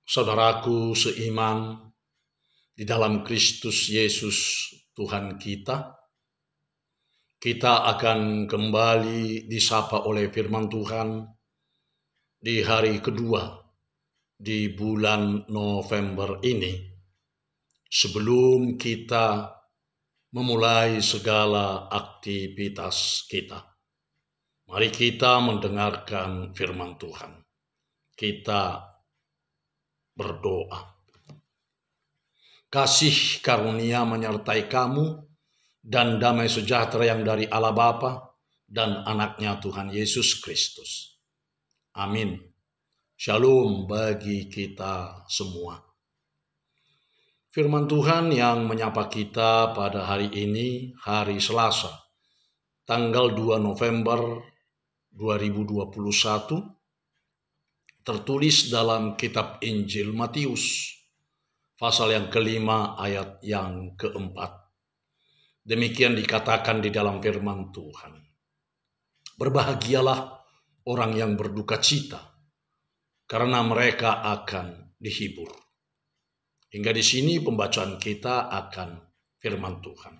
Saudaraku seiman, di dalam Kristus Yesus Tuhan kita akan kembali disapa oleh firman Tuhan di hari kedua di bulan November ini. Sebelum kita memulai segala aktivitas kita, mari kita mendengarkan firman Tuhan. Kita berdoa. Kasih karunia menyertai kamu dan damai sejahtera yang dari Allah Bapa dan anaknya Tuhan Yesus Kristus. Amin. Shalom bagi kita semua. Firman Tuhan yang menyapa kita pada hari ini, hari Selasa, tanggal 2 November 2021, tertulis dalam kitab Injil Matius, pasal yang kelima ayat yang keempat. Demikian dikatakan di dalam firman Tuhan. Berbahagialah orang yang berduka cita, karena mereka akan dihibur. Hingga di sini pembacaan kita akan firman Tuhan.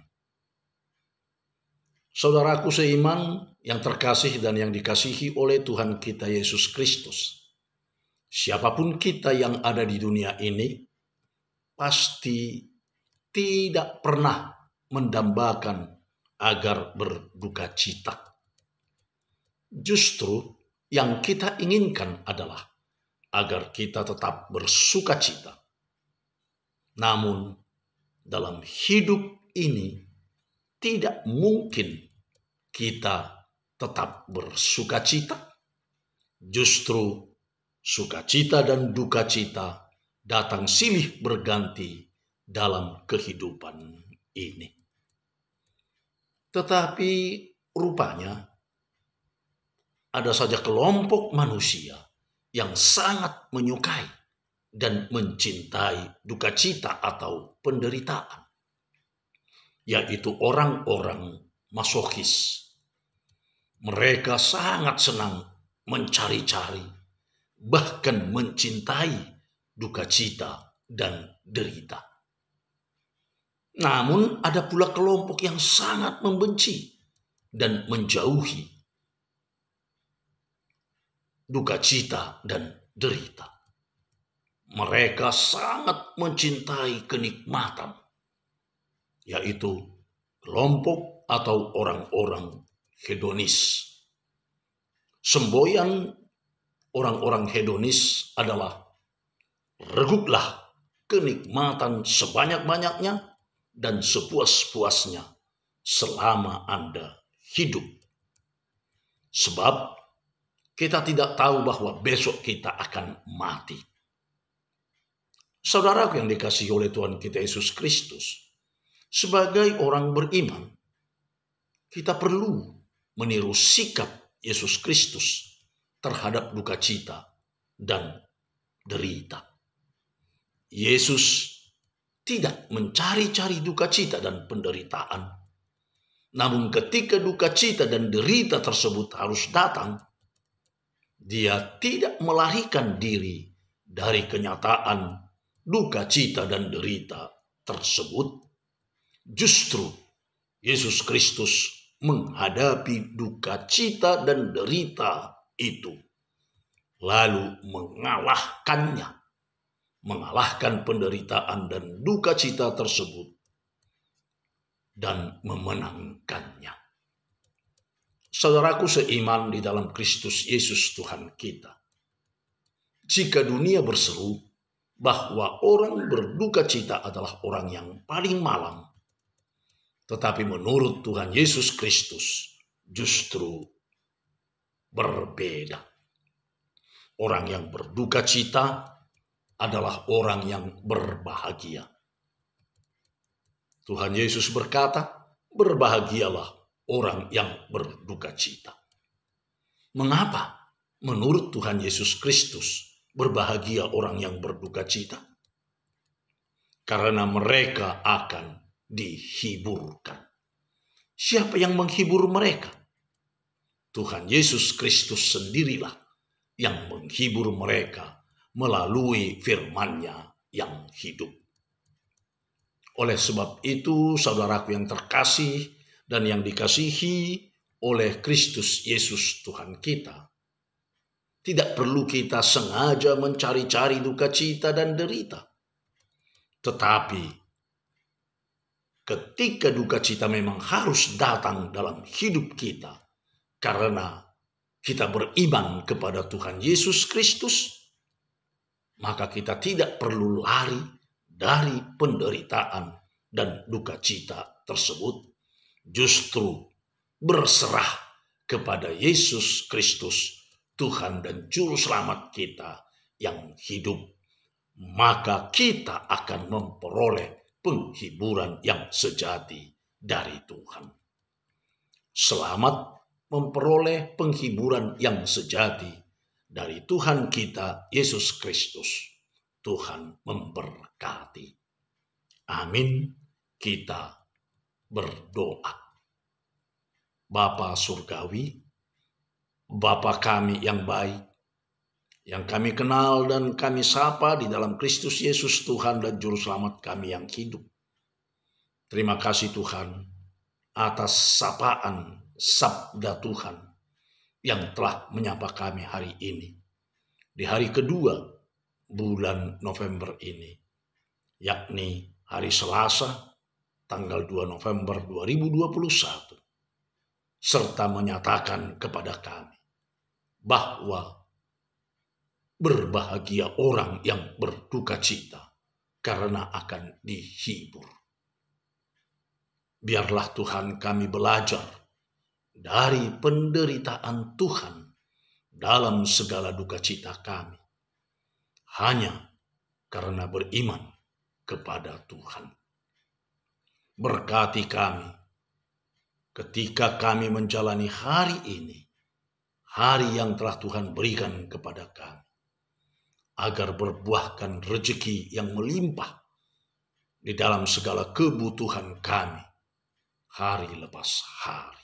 Saudaraku seiman yang terkasih dan yang dikasihi oleh Tuhan kita Yesus Kristus. Siapapun kita yang ada di dunia ini, pasti tidak pernah mendambakan agar berduka cita. Justru yang kita inginkan adalah agar kita tetap bersuka cita. Namun dalam hidup ini tidak mungkin kita tetap bersuka cita. Justru sukacita dan duka cita datang silih berganti dalam kehidupan ini. Tetapi rupanya ada saja kelompok manusia yang sangat menyukai dan mencintai duka cita atau penderitaan, yaitu orang-orang masokis. Mereka sangat senang mencari-cari, bahkan mencintai duka cita dan derita. Namun ada pula kelompok yang sangat membenci dan menjauhi duka cita dan derita. Mereka sangat mencintai kenikmatan, yaitu kelompok atau orang-orang hedonis. Semboyan orang-orang hedonis adalah reguklah kenikmatan sebanyak-banyaknya dan sepuas-puasnya selama Anda hidup. Sebab kita tidak tahu bahwa besok kita akan mati. Saudaraku yang dikasihi oleh Tuhan kita Yesus Kristus, sebagai orang beriman, kita perlu meniru sikap Yesus Kristus terhadap duka cita dan derita. Yesus tidak mencari-cari duka cita dan penderitaan. Namun ketika duka cita dan derita tersebut harus datang, dia tidak melarikan diri dari kenyataan duka cita dan derita tersebut. Justru Yesus Kristus menghadapi duka cita dan derita itu, lalu mengalahkan penderitaan dan duka cita tersebut dan memenangkannya. Saudaraku seiman di dalam Kristus Yesus Tuhan kita, jika dunia berseru bahwa orang berduka cita adalah orang yang paling malang, tetapi menurut Tuhan Yesus Kristus justru berbeda. Orang yang berduka cita adalah orang yang berbahagia. Tuhan Yesus berkata, berbahagialah orang yang berduka cita. Mengapa menurut Tuhan Yesus Kristus berbahagia orang yang berduka cita? Karena mereka akan dihiburkan. Siapa yang menghibur mereka? Tuhan Yesus Kristus sendirilah yang menghibur mereka melalui firman-Nya yang hidup. Oleh sebab itu, saudaraku yang terkasih dan yang dikasihi oleh Kristus Yesus Tuhan kita, tidak perlu kita sengaja mencari-cari duka cita dan derita. Tetapi ketika duka cita memang harus datang dalam hidup kita, karena kita beriman kepada Tuhan Yesus Kristus, maka kita tidak perlu lari dari penderitaan dan duka cita tersebut. Justru berserah kepada Yesus Kristus, Tuhan dan Juru Selamat kita yang hidup, maka kita akan memperoleh penghiburan yang sejati dari Tuhan. Selamat memperoleh penghiburan yang sejati dari Tuhan kita Yesus Kristus. Tuhan memberkati. Amin. Kita berdoa. Bapa Surgawi, Bapa kami yang baik, yang kami kenal dan kami sapa di dalam Kristus Yesus Tuhan dan Juru Selamat kami yang hidup. Terima kasih Tuhan atas sapaan sabda Tuhan yang telah menyapa kami hari ini, di hari kedua bulan November ini, yakni hari Selasa tanggal 2 November 2021, serta menyatakan kepada kami bahwa berbahagia orang yang berduka cita karena akan dihibur. Biarlah Tuhan kami belajar dari penderitaan Tuhan dalam segala duka cita kami, hanya karena beriman kepada Tuhan. Berkati kami ketika kami menjalani hari ini, hari yang telah Tuhan berikan kepada kami, agar berbuahkan rezeki yang melimpah di dalam segala kebutuhan kami, hari lepas hari.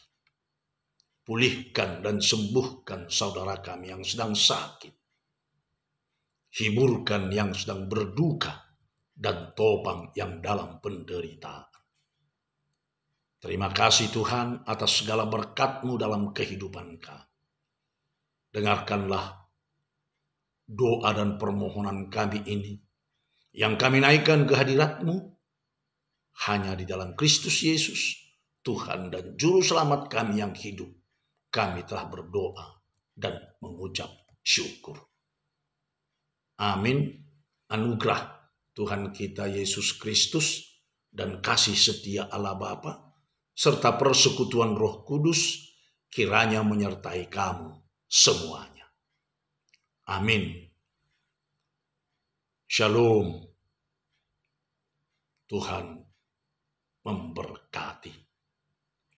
Pulihkan dan sembuhkan saudara kami yang sedang sakit. Hiburkan yang sedang berduka dan topang yang dalam penderitaan. Terima kasih Tuhan atas segala berkat-Mu dalam kehidupan kami. Dengarkanlah doa dan permohonan kami ini yang kami naikkan ke hadirat-Mu hanya di dalam Kristus Yesus, Tuhan dan Juru Selamat kami yang hidup. Kami telah berdoa dan mengucap syukur. Amin. Anugerah Tuhan kita Yesus Kristus dan kasih setia Allah Bapa serta persekutuan Roh Kudus kiranya menyertai kamu semuanya. Amin. Shalom. Tuhan memberkati.